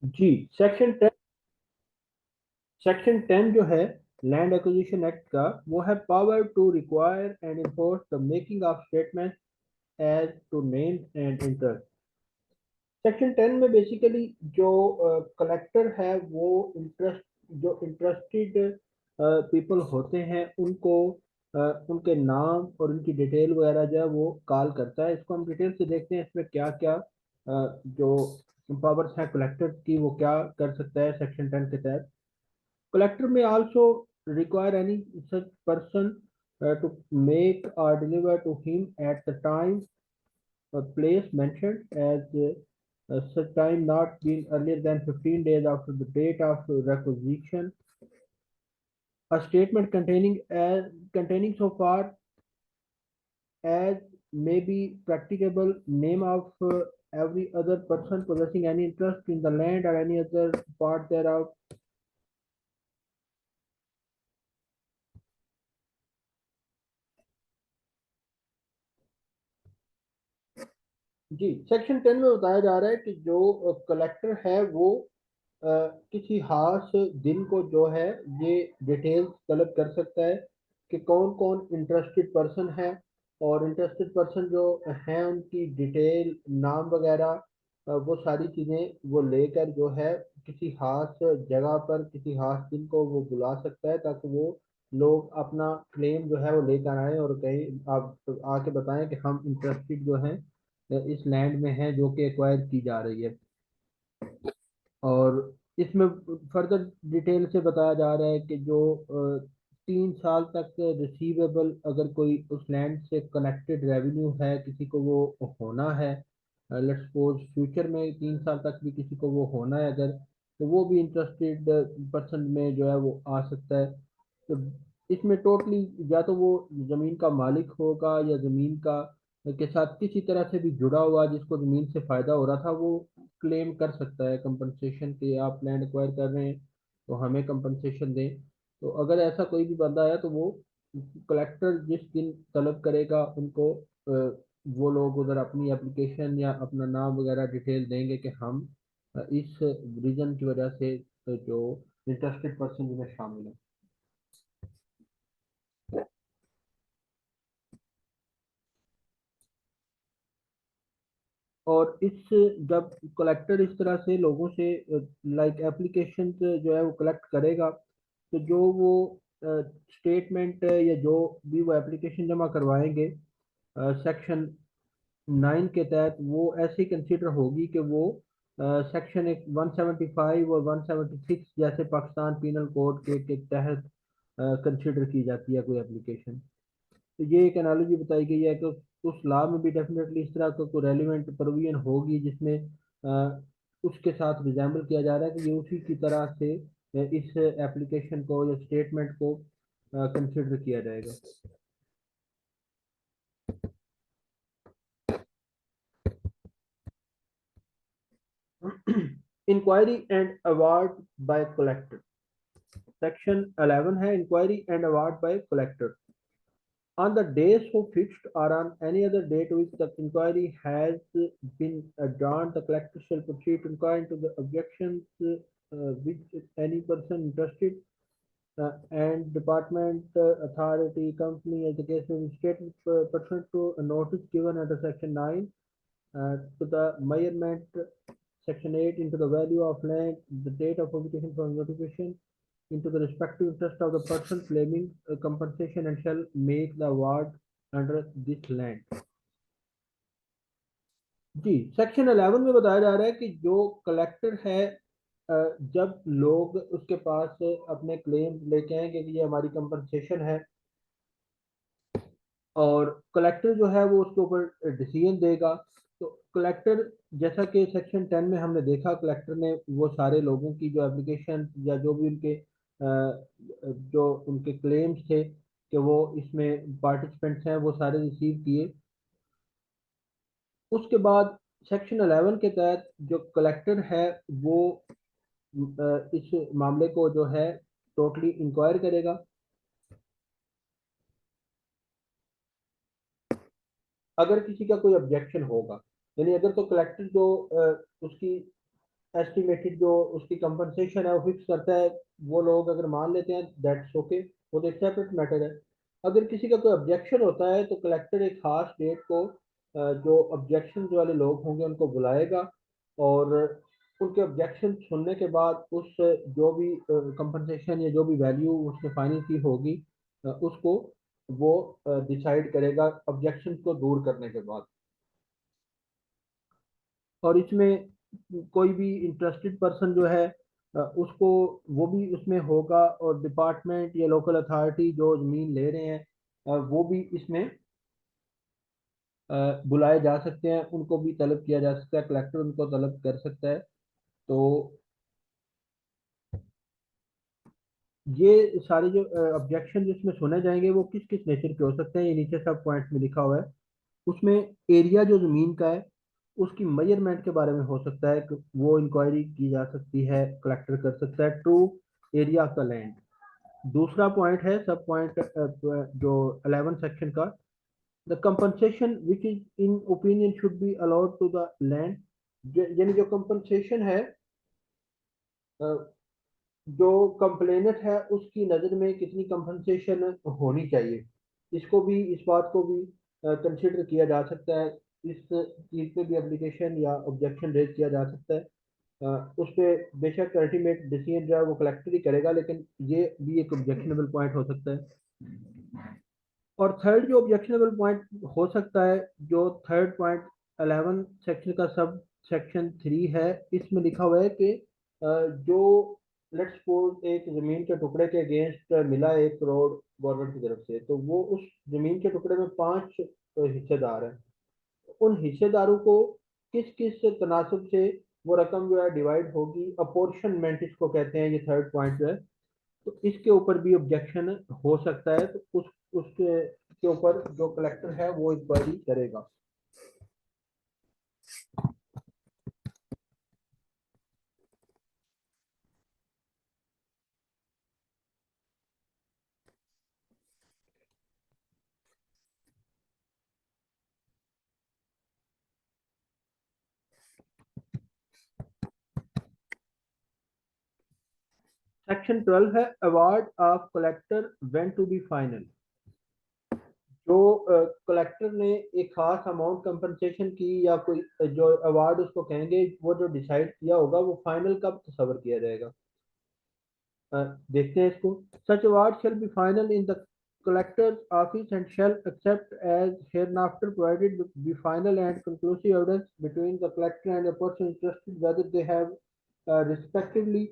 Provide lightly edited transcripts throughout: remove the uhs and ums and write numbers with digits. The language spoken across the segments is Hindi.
जी, सेक्शन 10 जो है लैंड एक्विजिशन एक्ट का, वो है power to require and enforce the making of statement as to name and interest. Section 10 में बेसिकली जो कलेक्टर है वो जो इंटरेस्टेड पीपल होते हैं उनको उनके नाम और उनकी डिटेल वगैरह जो है वो कॉल करता है। इसको हम डिटेल से देखते हैं इसमें क्या क्या जो पावर्स हैं कलेक्टर की वो क्या कर सकता है सेक्शन 10 के तहत। कलेक्टर में also require any such person to make or deliver to him at the time a place mentioned as such time not being earlier than 15 days after the date of requisition, a statement containing so far as may be practicable name of every other person possessing any interest in the land or any other part thereof. Ji, section 10 में बताया जा रहा है कि जो कलेक्टर है वो अ, किसी खास दिन को जो है ये डिटेल्स तलब कर सकता है कि कौन कौन इंटरेस्टेड पर्सन है, और इंटरेस्टेड पर्सन जो हैं उनकी डिटेल नाम वगैरह वो सारी चीज़ें वो लेकर जो है किसी खास जगह पर किसी खास दिन को वो बुला सकता है, ताकि वो लोग अपना क्लेम जो है वो लेकर आए और कहीं आप आके बताएं कि हम इंटरेस्टेड जो हैं इस लैंड में हैं जो कि एक्वायर की जा रही है। और इसमें फर्दर डिटेल से बताया जा रहा है कि जो 3 साल तक रिसीवेबल अगर कोई उस लैंड से कनेक्टेड रेवेन्यू है किसी को वो होना है, लेट्स सपोज फ्यूचर में 3 साल तक भी किसी को वो होना है अगर, तो वो भी इंटरेस्टेड पर्सन में जो है वो आ सकता है। तो इसमें टोटली या तो वो ज़मीन का मालिक होगा या ज़मीन का के साथ किसी तरह से भी जुड़ा हुआ जिसको ज़मीन से फ़ायदा हो रहा था वो क्लेम कर सकता है कंपनसेशन के। आप लैंड एक्वायर कर रहे हैं तो हमें कंपनसेशन दें। तो अगर ऐसा कोई भी बंदा है तो वो कलेक्टर जिस दिन तलब करेगा उनको वो लोग उधर अपनी एप्लीकेशन या अपना नाम वगैरह डिटेल देंगे कि हम इस रीजन की वजह से जो इंटरेस्टेड पर्सन जिन्हें शामिल है। और इस जब कलेक्टर इस तरह से लोगों से लाइक एप्लीकेशन जो है वो कलेक्ट करेगा, तो जो वो स्टेटमेंट या जो भी वो एप्लीकेशन जमा करवाएंगे सेक्शन 9 के तहत, वो ऐसे कंसिडर होगी कि वो सेक्शन 175 और 176 जैसे पाकिस्तान पीनल कोड के तहत कंसिडर की जाती है कोई एप्लीकेशन। तो ये एक एनालॉजी बताई गई है कि उस लॉ में भी डेफिनेटली इस तरह का कोई रेलिवेंट प्रोविजन होगी जिसमें उसके साथ रिजेंबल किया जा रहा है कि ये उसी की तरह से इस एप्लीकेशन को या स्टेटमेंट को कंसिडर किया जाएगा। Inquiry and award by collector. Section 11 है inquiry and award by collector. On the day so fixed or on any other date which the inquiry has been adjourned, the collector shall proceed to inquire into the objections which any person interested and department, authority, company, as the case may be stated, pursuant to a notice given under Section 9 to the measurement Section 8 into the value of land, the date of publication for notification, into the respective interest of the person claiming compensation and shall make the award under this land। जी, सेक्शन 11 में बताया जा रहा है कि जो कलेक्टर है जब लोग उसके पास अपने क्लेम लेके आएंगे कि ये हमारी कंपनसेशन है, और कलेक्टर जो है वो उसके ऊपर डिसीजन देगा। तो कलेक्टर, जैसा कि सेक्शन 10 में हमने देखा, कलेक्टर ने वो सारे लोगों की जो एप्लीकेशन या जो भी उनके जो उनके क्लेम्स थे कि वो इसमें पार्टिसिपेंट्स हैं वो सारे रिसीव किए। उसके बाद सेक्शन 11 के तहत जो कलेक्टर है वो इस मामले को जो है टोटली इंक्वायर करेगा। अगर किसी का कोई ऑब्जेक्शन होगा, यानी अगर तो कलेक्टर जो उसकी एस्टिमेटेड जो उसकी कंपनसेशन है वो फिक्स करता है। वो लोग अगर मान लेते हैं दैट्स ओके, वो तो एक सेपरेट मैटर है। अगर किसी का कोई ऑब्जेक्शन होता है तो कलेक्टर एक खास डेट को जो ऑब्जेक्शन वाले लोग होंगे उनको बुलाएगा, और उनके ऑब्जेक्शन सुनने के बाद उस जो भी कंपनसेशन या जो भी वैल्यू उसने फाइनल की होगी उसको वो डिसाइड करेगा ऑब्जेक्शन को दूर करने के बाद। और इसमें कोई भी इंटरेस्टेड पर्सन जो है उसको वो भी उसमें होगा, और डिपार्टमेंट या लोकल अथॉरिटी जो ज़मीन ले रहे हैं वो भी इसमें बुलाए जा सकते हैं, उनको भी तलब किया जा सकता है, कलेक्टर उनको तलब कर सकता है। तो ये सारे जो ऑब्जेक्शन जिसमें सुने जाएंगे वो किस किस नेचर के हो सकते हैं, ये नीचे सब पॉइंट में लिखा हुआ है। उसमें एरिया जो ज़मीन का है उसकी मेजरमेंट के बारे में हो सकता है कि वो इंक्वायरी की जा सकती है, कलेक्टर कर सकता है true area of the land. दूसरा पॉइंट है सब पॉइंट जो 11 सेक्शन का, the compensation which is in opinion should be allowed to the land. यानी जो कंपनसेशन है जो कंप्लेनेंट है उसकी नज़र में कितनी कंपनसेशन होनी चाहिए, इसको भी इस बात को भी कंसिडर किया जा सकता है। इस चीज़ पे भी एप्लीकेशन या ऑब्जेक्शन रेज किया जा सकता है। उस पर बेशक अल्टीमेट डिसीजन जो है वो कलेक्टर ही करेगा, लेकिन ये भी एक ऑब्जेक्शनेबल पॉइंट हो सकता है। और थर्ड जो ऑब्जेक्शनेबल पॉइंट हो सकता है, जो थर्ड पॉइंट 11 सेक्शन का सब सेक्शन 3 है, इसमें लिखा हुआ है कि जो लेट्स सपोज एक जमीन के टुकड़े के अगेंस्ट मिला 1 करोड़ गवर्नमेंट की तरफ से, तो वो उस जमीन के टुकड़े में 5 हिस्सेदार हैं। उन हिस्सेदारों को किस किस तनासब से वो रकम जो है डिवाइड होगी, अपोर्शनमेंट इसको कहते हैं, ये थर्ड पॉइंट जो है। तो इसके ऊपर भी ऑब्जेक्शन हो सकता है, तो उसके के ऊपर जो कलेक्टर है वो इंक्वायरी करेगा। सेक्शन 12 है award of collector when to be final. जो कलेक्टर ने एक खास अमाउंट कंपनसेशन की या कोई जो अवार्ड उसको कहेंगे, वो जो डिसाइड किया होगा वो फाइनल कब तस्वर किया जाएगा। देखते हैं इसको। सच award shall be final in the collector's office and shall accept as hereinafter provided be final and conclusive evidence between the collector and a person interested whether they have respectively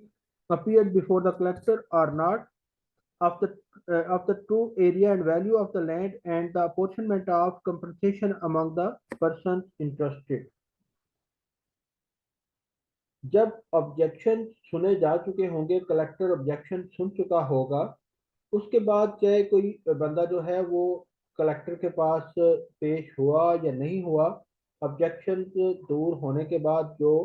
appeared before the collector or not, of the true area and value of the land and the apportionment of compensation among the persons interested। जब ऑब्जेक्शन सुने जा चुके होंगे, कलेक्टर ऑब्जेक्शन सुन चुका होगा, उसके बाद चाहे कोई बंदा जो है वो कलेक्टर के पास पेश हुआ या नहीं हुआ, ऑब्जेक्शन दूर होने के बाद जो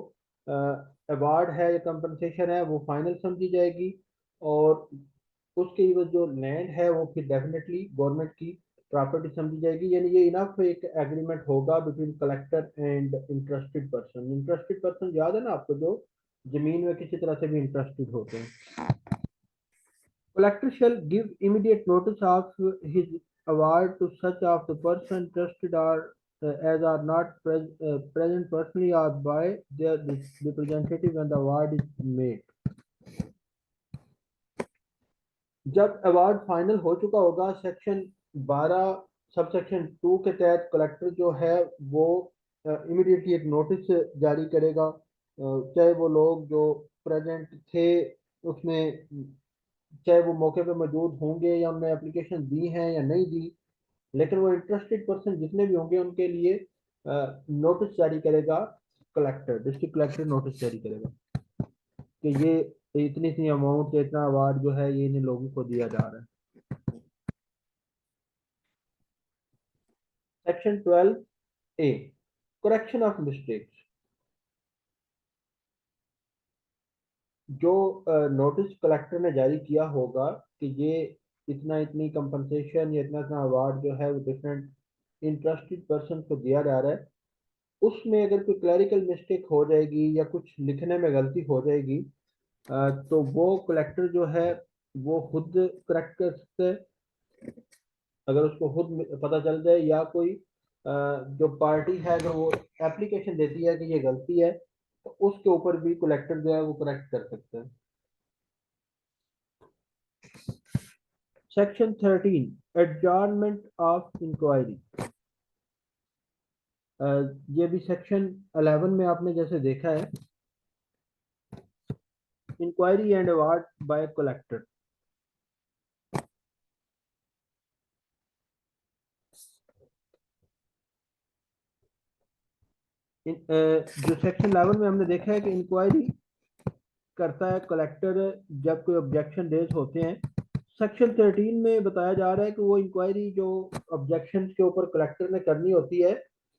अवार्ड है या कंपनसेशन है वो फाइनल समझी जाएगी, और उसके एवज जो लैंड है वो फिर डेफिनेटली गवर्नमेंट की प्रॉपर्टी समझी जाएगी। यानी ये इनफ एक एग्रीमेंट होगा between collector and interested person. Interested person याद है ना आपको, जो जमीन में किसी तरह से भी इंटरेस्टेड होते हैं। Collector shall give immediate notice of his award to such of the person trusted or as are not present personally or by their representative when the award is made। जब अवार्ड फाइनल हो चुका होगा, सेक्शन 12 सब सेक्शन 2 के तहत कलेक्टर जो है वो इमीडिएटली एक नोटिस जारी करेगा, चाहे वो लोग जो प्रेजेंट थे उसमें, चाहे वो मौके पे मौजूद होंगे या उन्होंने एप्लीकेशन दी है या नहीं दी, लेकिन वो इंटरेस्टेड पर्सन जितने भी होंगे उनके लिए नोटिस जारी करेगा कलेक्टर, डिस्ट्रिक्ट कलेक्टर नोटिस जारी करेगा कि ये इतनी इतनी अमाउंट या इतना अवार्ड जो है ये इन लोगों को दिया जा रहा है। Section 12 A, correction of mistakes. जो नोटिस कलेक्टर ने जारी किया होगा कि ये इतना इतनी कंपनसेशन या इतना इतना अवार्ड जो है वो डिफरेंट इंटरेस्टेड पर्सन को दिया जा रहा है, उसमें अगर कोई क्लरिकल मिस्टेक हो जाएगी या कुछ लिखने में गलती हो जाएगी, तो वो कलेक्टर जो है वो खुद करेक्ट कर सकते हैं। अगर उसको खुद पता चल जाए या कोई जो पार्टी है जो वो एप्लीकेशन देती है कि ये गलती है, तो उसके ऊपर भी कलेक्टर जो है वो करेक्ट कर सकते हैं। Section 13, adjournment of inquiry. ये भी सेक्शन 11 में आपने जैसे देखा है, inquiry and award by collector. जो सेक्शन 11 में हमने देखा है कि इंक्वायरी करता है कलेक्टर जब कोई ऑब्जेक्शन रेज होते हैं। सेक्शन 13 में बताया जा रहा है कि वो इंक्वायरी जो ऑब्जेक्शन के ऊपर कलेक्टर ने करनी होती है,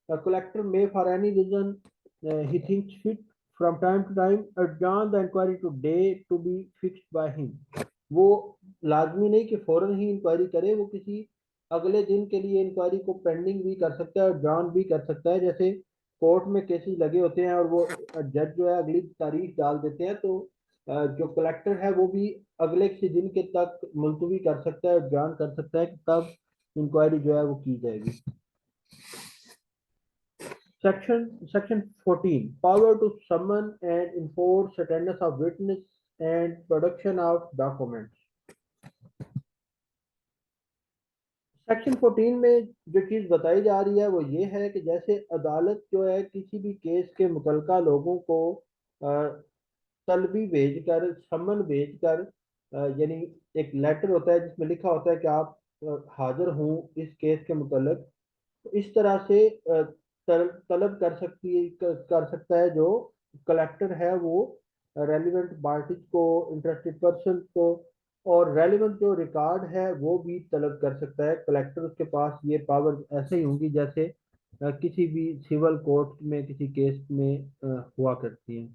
collector may for any reason he thinks fit from time to time adjourn the inquiry to day to be fixed by him. वो लाजमी नहीं कि फौरन ही इंक्वायरी करे, वो किसी अगले दिन के लिए इंक्वायरी को पेंडिंग भी कर सकता है और जान भी कर सकता है। जैसे कोर्ट में केसेस लगे होते हैं और वो जज जो है अगली तारीख डाल देते हैं, तो जो कलेक्टर है वो भी अगले किसी दिन के तक मुलतवी कर सकता है और जान कर सकता है कि तब इंक्वायरी जो है वो की जाएगी। Section 14, power to summon and enforce attendance of witness and production of documents. Section 14 में जो चीज़ बताई जा रही है वो ये है कि जैसे अदालत जो है किसी भी केस के मुतलका लोगों को तलबी भेजकर, समन भेजकर, यानी एक लेटर होता है जिसमें लिखा होता है कि आप हाजिर हूँ इस केस के मुतलक, तो इस तरह से तलब कर सकती है, कर सकता है जो कलेक्टर है वो रेलिवेंट पार्टीज को, इंटरेस्टेड पर्सन को, और रेलिवेंट जो रिकॉर्ड है वो भी तलब कर सकता है कलेक्टर। उसके पास ये पावर ऐसे ही होंगी जैसे किसी भी सिविल कोर्ट में किसी केस में हुआ करती है।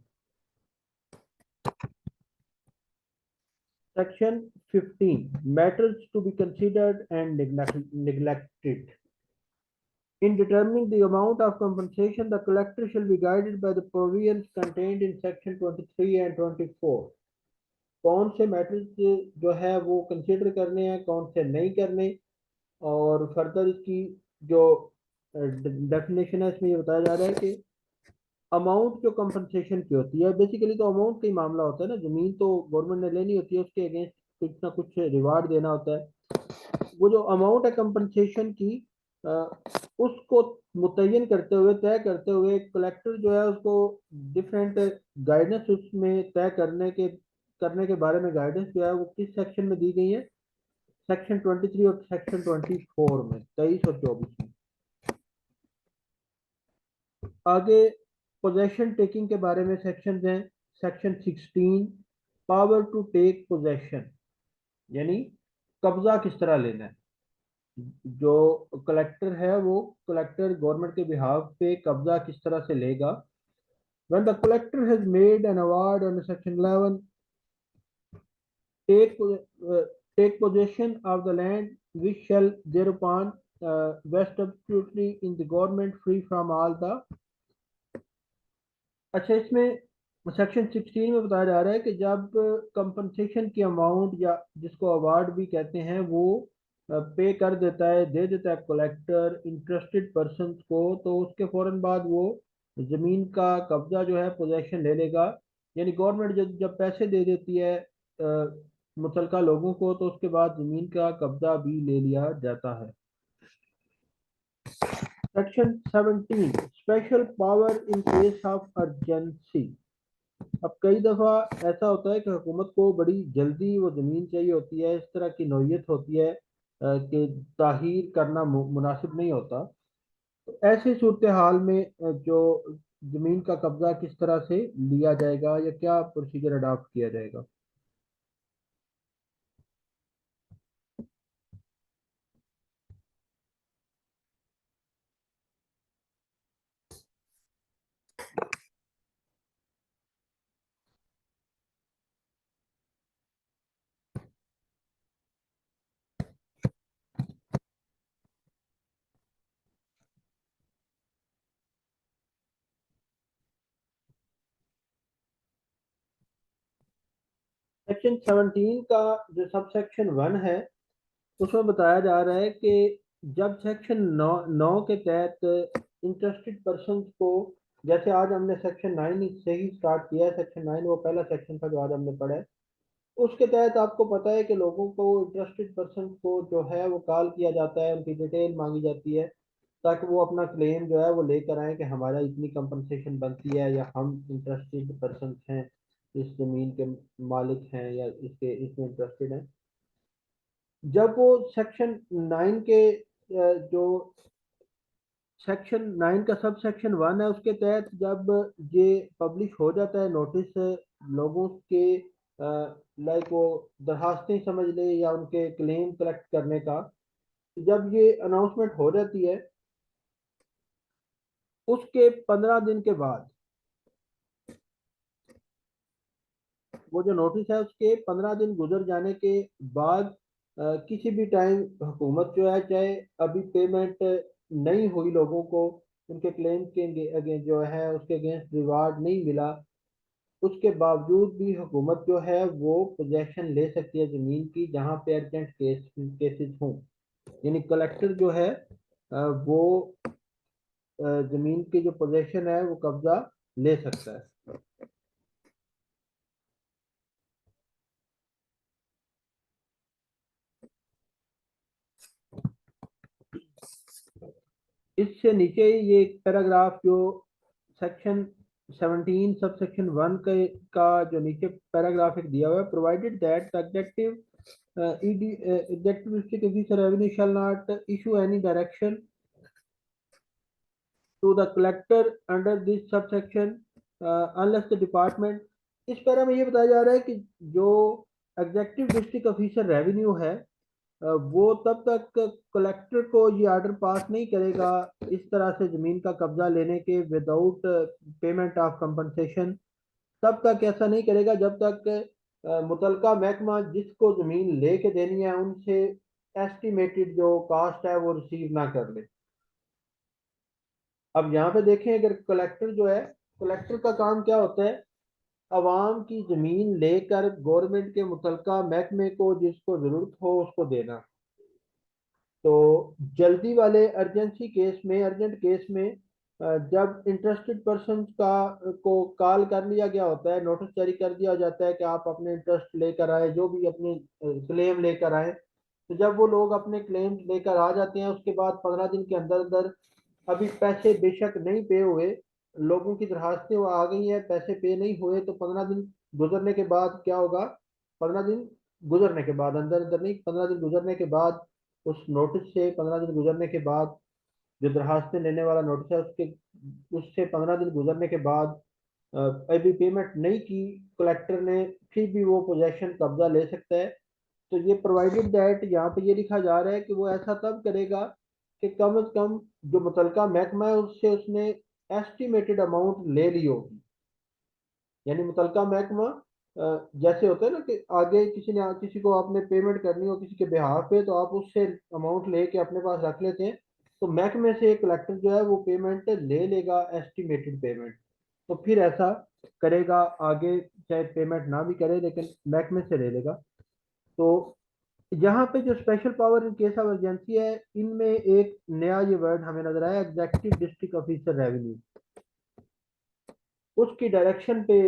Section 15, matters to be considered and neglected. In determining the amount of compensation, the collector shall be guided by the provisions contained in section 23 and 24. कौन से मैटर्स जो है वो कंसिडर करने हैं, कौन से नहीं करने, और फर्दर इसकी जो डेफिनेशन है इसमें ये बताया जा रहा है कि अमाउंट जो कंपनसेशन की होती है, बेसिकली तो अमाउंट का ही मामला होता है ना। जमीन तो गवर्नमेंट ने लेनी होती है, उसके अगेंस्ट कुछ ना कुछ रिवार्ड देना होता है। वो जो अमाउंट है कंपनसेशन की, अ, उसको मुतय्यन करते हुए, तय करते हुए कलेक्टर जो है उसको डिफरेंट गाइडेंस उसमें तय करने के बारे में गाइडेंस जो है वो किस सेक्शन में दी गई है, सेक्शन 23 और सेक्शन 24 में, 23 और 24 में। आगे पोजेशन टेकिंग के बारे में सेक्शन हैं। Section 16, power to take possession, यानी कब्जा किस तरह लेना है। जो कलेक्टर है वो कलेक्टर गवर्नमेंट के बिहाफ पे कब्जा किस तरह से लेगा। when the collector has made an award under section 11, take uh, take possession of the land which shall thereupon vest absolutely in the government free from all the। अच्छा, इसमें सेक्शन 16 में बताया जा रहा है कि जब कंपनसेशन की अमाउंट, या जिसको अवार्ड भी कहते हैं, वो पे कर देता है, दे देता है कलेक्टर इंटरेस्टेड पर्सन को, तो उसके फौरन बाद वो जमीन का कब्जा जो है पोजेशन ले लेगा। यानी गवर्नमेंट जब जब पैसे दे देती है मुतलका लोगों को, तो उसके बाद जमीन का कब्जा भी ले लिया जाता है। Section 17, special power in case of urgency. अब कई दफ़ा ऐसा होता है कि हुकूमत को बड़ी जल्दी वो ज़मीन चाहिए होती है, इस तरह की नौयत होती है कि ताहीर करना मुनासिब नहीं होता। तो ऐसी सूरत हाल में जो ज़मीन का कब्ज़ा किस तरह से लिया जाएगा या क्या प्रोसीजर अडॉप्ट किया जाएगा। सेक्शन 17 का जो सब सेक्शन 1 है उसमें बताया जा रहा है कि जब सेक्शन 9 के तहत इंटरेस्टेड पर्सन को, जैसे आज हमने सेक्शन 9 से ही स्टार्ट किया है, सेक्शन 9 वो पहला सेक्शन था जो आज हमने पढ़ा है, उसके तहत आपको पता है कि लोगों को, इंटरेस्टेड पर्सन को जो है वो कॉल किया जाता है, उनकी डिटेल मांगी जाती है ताकि वो अपना क्लेम जो है वो लेकर आए कि हमारा इतनी कंपनसेशन बनती है, या हम इंटरेस्टेड पर्सन हैं, इस जमीन के मालिक हैं, या इसके इसमें इंटरेस्टेड हैं। जब वो सेक्शन 9 के जो सेक्शन 9 का सब सेक्शन 1 है उसके तहत जब ये पब्लिश हो जाता है नोटिस लोगों के, लाइक वो दरखास्तें समझ ले या उनके क्लेम कलेक्ट करने का, जब ये अनाउंसमेंट हो जाती है उसके 15 दिन के बाद, वो जो नोटिस है उसके 15 दिन गुजर जाने के बाद किसी भी टाइम हुकूमत जो है, चाहे अभी पेमेंट नहीं हुई लोगों को, उनके क्लेम के जो है उसके अगेंस्ट रिवार्ड नहीं मिला, उसके बावजूद भी हुकूमत जो है वो पोजेशन ले सकती है ज़मीन की जहाँ पे अर्जेंट केसेस हों। यानी कलेक्टर जो है वो ज़मीन की जो पोजेशन है वो कब्जा ले सकता है। इससे नीचे ये पैराग्राफ जो सेक्शन 17 सब सेक्शन 1 के का जो नीचे पैराग्राफ एक दिया हुआ है, provided that the adjective executive district officer revenue shall not issue any direction to the collector under this subsection unless the department, इस पैरा में ये बताया जा रहा है कि जो एग्जेक्टिव डिस्ट्रिक्ट ऑफिसर रेवेन्यू है वो तब तक कलेक्टर को ये ऑर्डर पास नहीं करेगा इस तरह से ज़मीन का कब्जा लेने के विदाउट पेमेंट ऑफ कंपनसेशन, तब तक ऐसा नहीं करेगा जब तक मुतलका महकमा जिसको ज़मीन लेके देनी है उनसे एस्टिमेटेड जो कास्ट है वो रिसीव ना कर ले। अब यहाँ पे देखें, अगर कलेक्टर जो है, कलेक्टर का काम क्या होता है, अवाम की ज़मीन लेकर गवर्नमेंट के मुतलका महकमे को जिसको ज़रूरत हो उसको देना। तो जल्दी वाले अर्जेंसी केस में, अर्जेंट केस में जब इंटरेस्टेड पर्सन का को कॉल कर लिया गया होता है, नोटिस जारी कर दिया जाता है कि आप अपने इंटरेस्ट लेकर आए, जो भी अपने क्लेम लेकर आए, तो जब वो लोग अपने क्लेम लेकर आ जाते हैं उसके बाद 15 दिन के अंदर अंदर, अभी पैसे बेशक नहीं पे हुए, लोगों की दरखास्तें वो आ गई हैं, पैसे पे नहीं हुए, तो 15 दिन गुजरने के बाद क्या होगा, 15 दिन गुजरने के बाद, अंदर अंदर नहीं, 15 दिन गुजरने के बाद, उस नोटिस से 15 दिन गुजरने के बाद, जो दरखास्तें लेने वाला नोटिस है उसके, उससे 15 दिन गुजरने के बाद अभी पेमेंट नहीं की कलेक्टर ने, फिर भी वो पोजेशन कब्जा ले सकता है। तो ये प्रोवाइडेड दैट यहाँ पे ये लिखा जा रहा है कि वो ऐसा तब करेगा कि कम से कम जो मुतलका महकमा है उससे उसने एस्टिमेटेड अमाउंट ले ली होगी। यानी मुतलका महकमा जैसे होता है ना कि आगे किसी ने, किसी को आपने पेमेंट करनी हो किसी के बिहाफ पे, तो आप उससे अमाउंट लेके अपने पास रख लेते हैं, तो महकमे से कलेक्टर जो है वो पेमेंट ले लेगा, एस्टिमेटेड पेमेंट। तो फिर ऐसा करेगा आगे, चाहे पेमेंट ना भी करे लेकिन महकमे से ले लेगा। तो यहाँ पे जो special power in case of emergency है, इनमें एक नया ये वर्ड हमें नजर आया, एग्जेक्टिव डिस्ट्रिक्ट ऑफिसर रेवेन्यू, उसकी डायरेक्शन पे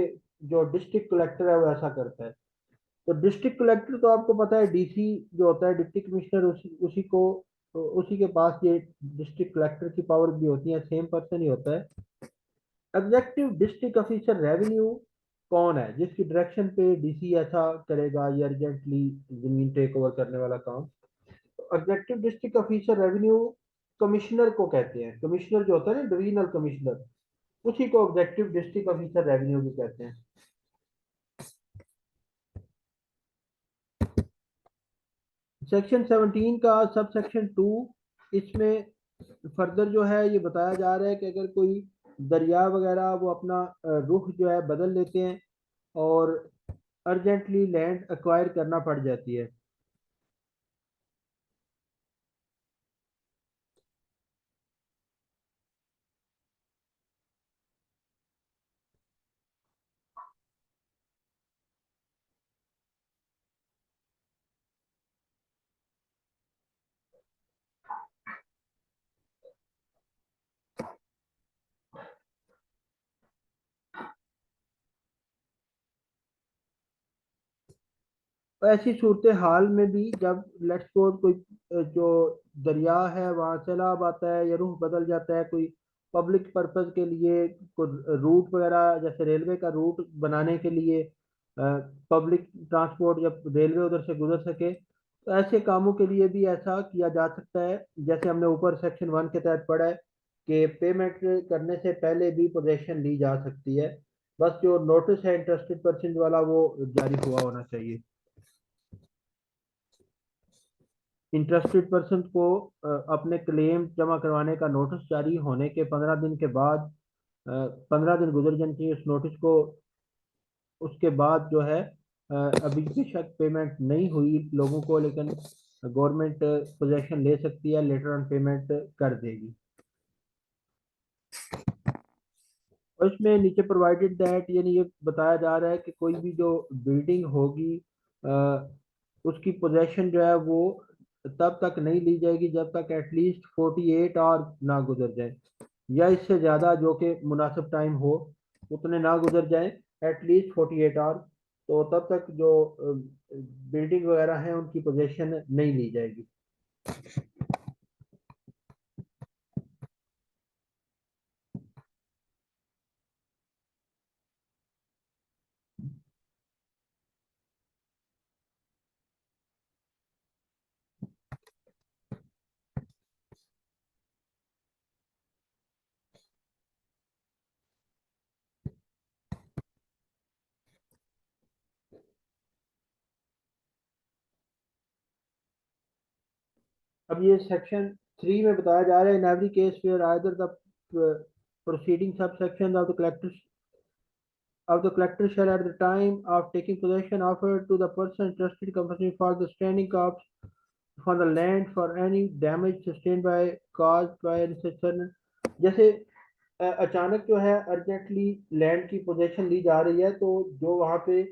जो डिस्ट्रिक्ट कलेक्टर है वो ऐसा करता है। तो डिस्ट्रिक्ट कलेक्टर तो आपको पता है डीसी जो होता है, डिप्टी कमिश्नर, उसी को, तो उसी के पास ये डिस्ट्रिक्ट कलेक्टर की पावर भी होती है, सेम पर्सन ही होता है। एग्जेक्टिव डिस्ट्रिक्ट ऑफिसर रेवेन्यू कौन है जिसकी डायरेक्शन पे डीसी ऐसा करेगा, ये अर्जेंटली जमीन टेक ओवर करने वाला काम। Executive district officer revenue commissioner को कहते हैं, कमिश्नर जो होता है ना, डिवीजनल कमिश्नर, उसी को एग्जेक्टिव डिस्ट्रिक्ट ऑफिसर रेवेन्यू भी कहते हैं। सेक्शन 17 का सब सेक्शन 2, इसमें फर्दर जो है ये बताया जा रहा है कि अगर कोई दरिया वगैरह वो अपना रुख जो है बदल लेते हैं और अर्जेंटली लैंड एक्वायर करना पड़ जाती है, ऐसी सूरत हाल में भी जब लेट्स सपोज कोई जो दरिया है वहाँ सैलाब आता है या रुख बदल जाता है, कोई पब्लिक पर्पस के लिए कोई रूट वगैरह जैसे रेलवे का रूट बनाने के लिए, पब्लिक ट्रांसपोर्ट जब रेलवे उधर से गुजर सके, तो ऐसे कामों के लिए भी ऐसा किया जा सकता है। जैसे हमने ऊपर सेक्शन 1 के तहत पढ़ा है कि पेमेंट करने से पहले भी पोजेशन ली जा सकती है। बस जो नोटिस है इंटरेस्टेड पर्सन वाला वो जारी हुआ होना चाहिए। इंटरेस्टेड पर्सन को अपने क्लेम जमा करवाने का नोटिस जारी होने के 15 दिन के बाद, 15 दिन गुजर जाने चाहिए उस नोटिस को, उसके बाद जो है अभी बेशक पेमेंट नहीं हुई लोगों को, लेकिन गवर्नमेंट पोजेशन ले सकती है, लेटर ऑन पेमेंट कर देगी। और इसमें नीचे प्रोवाइडेड दैट, यानी ये बताया जा रहा है कि कोई भी जो बिल्डिंग होगी अ, उसकी पोजेशन जो है वो तब तक नहीं ली जाएगी जब तक एटलीस्ट 48 आवर ना गुजर जाए, या इससे ज़्यादा जो कि मुनासिब टाइम हो उतने ना गुजर जाए, एटलीस्ट 48 आवर। तो तब तक जो बिल्डिंग वगैरह हैं उनकी पोजेशन नहीं ली जाएगी। अब ये सेक्शन 3 में बताया जा रहा है, in every case where either the proceeding subsection of the collector shall at the time of taking possession offer to the person interested compensation for the standing costs for the land for any damage sustained by caused by such an, जैसे अचानक जो है अर्जेंटली लैंड की पोजीशन ली जा रही है, तो जो वहाँ पे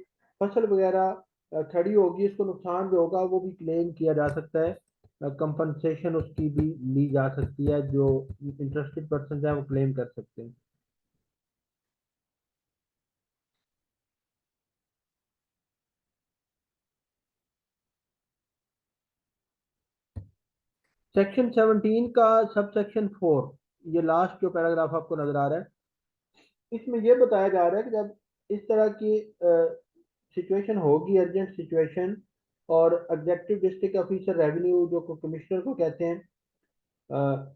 फसल वगैरह खड़ी होगी उसको नुकसान जो होगा वो भी क्लेम किया जा सकता है, कंपनसेशन उसकी भी ली जा सकती है, जो इंटरेस्टेड पर्सन है वो क्लेम कर सकते हैं। सेक्शन 17 का सब सेक्शन 4, ये लास्ट जो पैराग्राफ आपको नजर आ रहा है, इसमें ये बताया जा रहा है कि जब इस तरह की सिचुएशन होगी, अर्जेंट सिचुएशन, और एग्जेक्टिव डिस्ट्रिक्ट ऑफिसर रेवेन्यू जो कमिश्नर को कहते हैं, अ,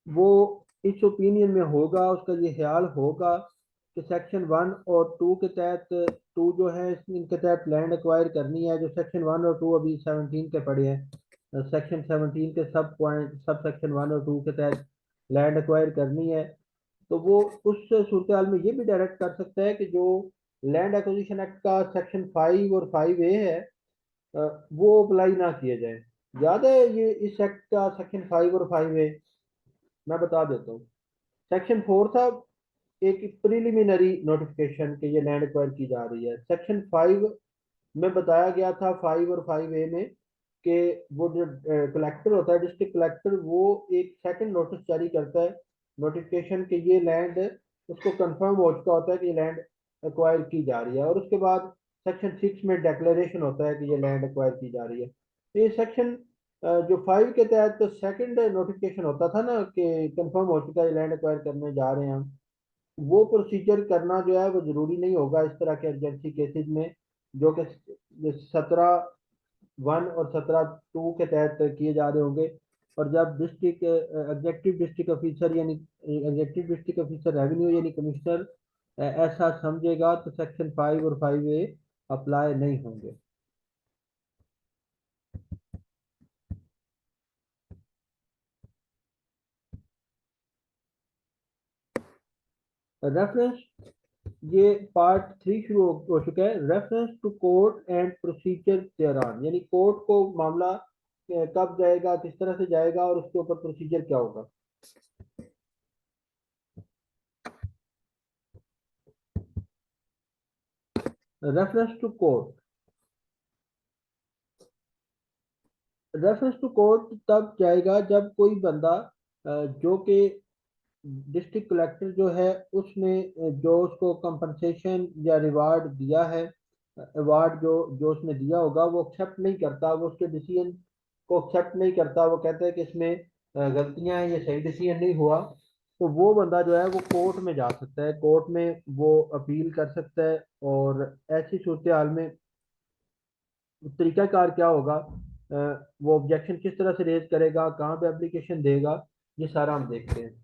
वो इस ओपिनियन में होगा, उसका ये ख्याल होगा कि सेक्शन 1 और 2 के तहत, टू जो है इनके तहत लैंड एक्वायर करनी है, जो सेक्शन 1 और 2 अभी 17 के पढ़े हैं, सेक्शन 17 के सब पॉइंट सब सेक्शन 1 और 2 के तहत लैंड एक्वायर करनी है, तो वो उस सूरत हाल में ये भी डायरेक्ट कर सकता है कि जो लैंड एक्विजिशन एक्ट का सेक्शन 5 और 5A है, वो अप्लाई ना किया जाए। याद है ये इस एक्ट का सेक्शन 5 और 5A? मैं बता देता हूँ। सेक्शन 4 था एक प्रिलिमिनरी नोटिफिकेशन के ये लैंड एक्वायर की जा रही है। सेक्शन 5 में बताया गया था, 5 और 5A में, कि वो जो कलेक्टर होता है, डिस्ट्रिक्ट कलेक्टर, वो एक सेकंड नोटिस जारी करता है, नोटिफिकेशन के ये लैंड, उसको कंफर्म हो चुका होता है कि ये लैंड एक्वायर की जा रही है, और उसके बाद सेक्शन 6 में डिक्लेरेशन होता है कि ये लैंड एक्वायर की जा रही है। तो ये सेक्शन जो 5 के तहत तो सेकंड नोटिफिकेशन होता था ना कि कंफर्म हो चुका है लैंड एक्वायर करने जा रहे हैं हम, वो प्रोसीजर करना जो है वो जरूरी नहीं होगा इस तरह के इमरजेंसी केसेस में, जो कि 17(1) और 17(2) के तहत किए जा रहे होंगे। और जब डिस्ट्रिक्ट एग्जेक्टिव डिस्ट्रिक्ट ऑफिसर यानी एग्जेक्टिव डिस्ट्रिक्ट ऑफिसर रेवेन्यू यानी कमिश्नर ऐसा समझेगा, तो सेक्शन 5 और 5A अप्लाई नहीं होंगे। रेफरेंस, ये पार्ट 3 शुरू हो चुका है। Reference to court and procedure thereon, यानी कोर्ट को मामला कब जाएगा, किस तरह से जाएगा, और उसके ऊपर प्रोसीजर क्या होगा। Reference to court, reference to court तब जाएगा जब कोई बंदा जो कि डिस्ट्रिक्ट कलेक्टर जो है उसने जो उसको कंपनसेशन या रिवार्ड दिया है, अवार्ड जो जो उसने दिया होगा वो एक्सेप्ट नहीं करता, वो उसके डिसीजन को एक्सेप्ट नहीं करता, वो कहता है कि इसमें गलतियां हैं, ये सही डिसीजन नहीं हुआ, तो वो बंदा जो है वो कोर्ट में जा सकता है, कोर्ट में वो अपील कर सकता है। और ऐसी सूरत हाल में तरीकाकार क्या होगा, वो ऑब्जेक्शन किस तरह से रेज करेगा, कहाँ पे एप्लीकेशन देगा, ये सारा हम देखते हैं।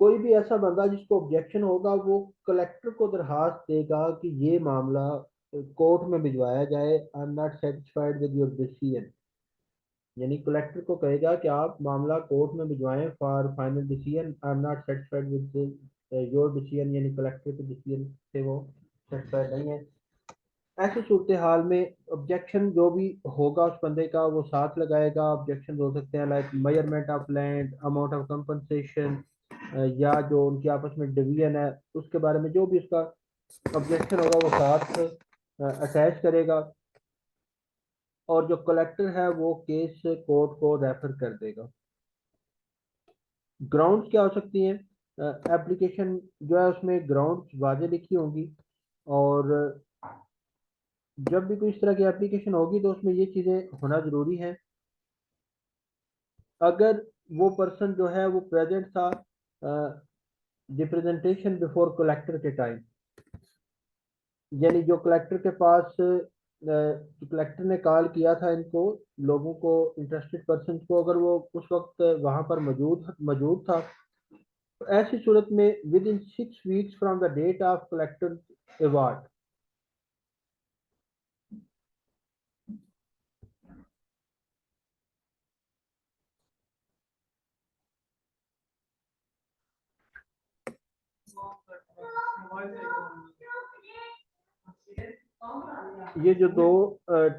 कोई भी ऐसा बंदा जिसको ऑब्जेक्शन होगा वो कलेक्टर को दरखास्त देगा कि ये मामला कोर्ट में भिजवाया जाए, I am not satisfied with your decision. यानी कलेक्टर को कहेगा कि आप मामला कोर्ट में भिजवाएं for final decision, I am not satisfied with your decision, यानी कलेक्टर के डिसीजन से वो सेटिस्फाइड नहीं है। ऐसी सूरत हाल में ऑब्जेक्शन जो भी होगा उस बंदे का वो साथ लगाएगा। ऑब्जेक्शन हो सकते हैं like measurement of land, amount of compensation, या जो उनकी आपस में डिवीजन है उसके बारे में जो भी उसका ऑब्जेक्शन होगा वो साथ अटैच करेगा। और जो कलेक्टर है वो केस कोर्ट को रेफर कर देगा। ग्राउंड्स क्या हो सकती हैं, एप्लीकेशन जो है उसमें ग्राउंड्स वाजे लिखी होंगी, और जब भी कोई इस तरह की एप्लीकेशन होगी तो उसमें ये चीज़ें होना ज़रूरी है। अगर वो पर्सन जो है वो प्रेजेंट था रिप्रेजेंटेशन बिफोर कलेक्टर के टाइम, यानी जो कलेक्टर के पास कलेक्टर ने कॉल किया था इनको लोगों को, इंटरेस्टेड पर्सन को, अगर वो उस वक्त वहां पर मौजूद मौजूद था, तो ऐसी सूरत में within 6 weeks from the date of collector award. ये जो दो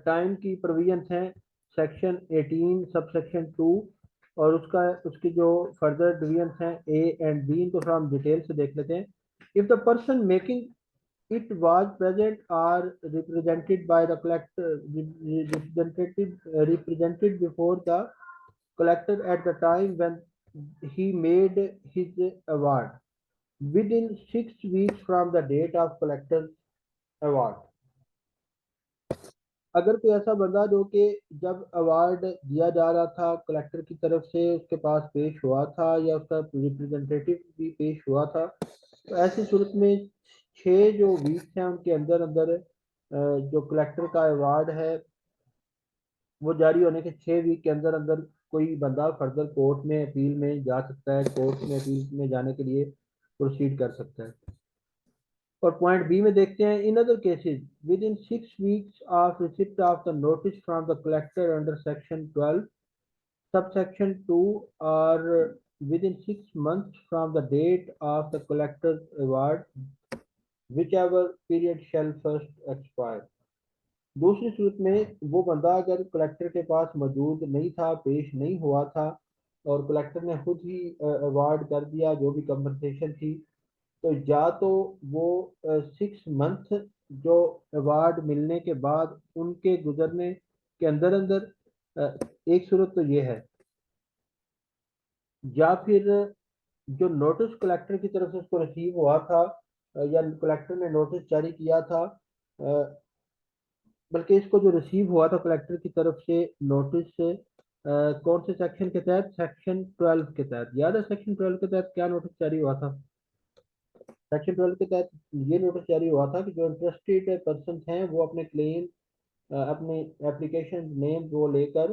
टाइम की प्रोविजंस हैं, सेक्शन 18 सब सेक्शन 2, और उसका उसकी जो फर्दर डिवीजंस हैं ए एंड बी, इनको थोड़ा हम डिटेल से देख लेते हैं। If the person making it was present or represented by the collector, represented before the collector at the time when he made his award within 6 weeks from the date of collector's award। अगर कोई ऐसा बंदा जो कि जब अवार्ड दिया जा रहा था कलेक्टर की तरफ से उसके पास पेश हुआ था, या उसका रिप्रेजेंटेटिव भी पेश हुआ था, तो ऐसी सूरत में 6 जो वीक्स हैं उनके अंदर अंदर जो कलेक्टर का अवार्ड है वो जारी होने के 6 वीक के अंदर अंदर कोई बंदा फर्दर कोर्ट में अपील में जा सकता है, कोर्ट में अपील में जाने के लिए प्रोसीड कर सकता है। और पॉइंट बी में देखते हैं, in other cases with in 6 weeks of receipt of the notice from the collector under section 12 subsection 2 or within 6 months from the date of the collector's award, whichever period shall first expire। दूसरी सूरत में वो बंदा अगर कलेक्टर के पास मौजूद नहीं था, पेश नहीं हुआ था, और कलेक्टर ने खुद ही अवार्ड कर दिया जो भी कंपनसेशन थी, तो या तो वो 6 मंथ जो अवार्ड मिलने के बाद उनके गुजरने के अंदर अंदर, एक सूरत तो ये है, या फिर जो नोटिस कलेक्टर की तरफ से उसको रिसीव हुआ था, या कलेक्टर ने नोटिस जारी किया था, बल्कि इसको जो रिसीव हुआ था कलेक्टर की तरफ से नोटिस से कौन से सेक्शन के तहत, सेक्शन 12 के तहत। याद है सेक्शन 12 के तहत क्या नोटिस जारी हुआ था? सेक्शन 12 के तहत ये नोटिस जारी हुआ था कि जो इंटरेस्टेड पर्सन हैं वो अपने क्लेम, अपने एप्लीकेशन नेम वो लेकर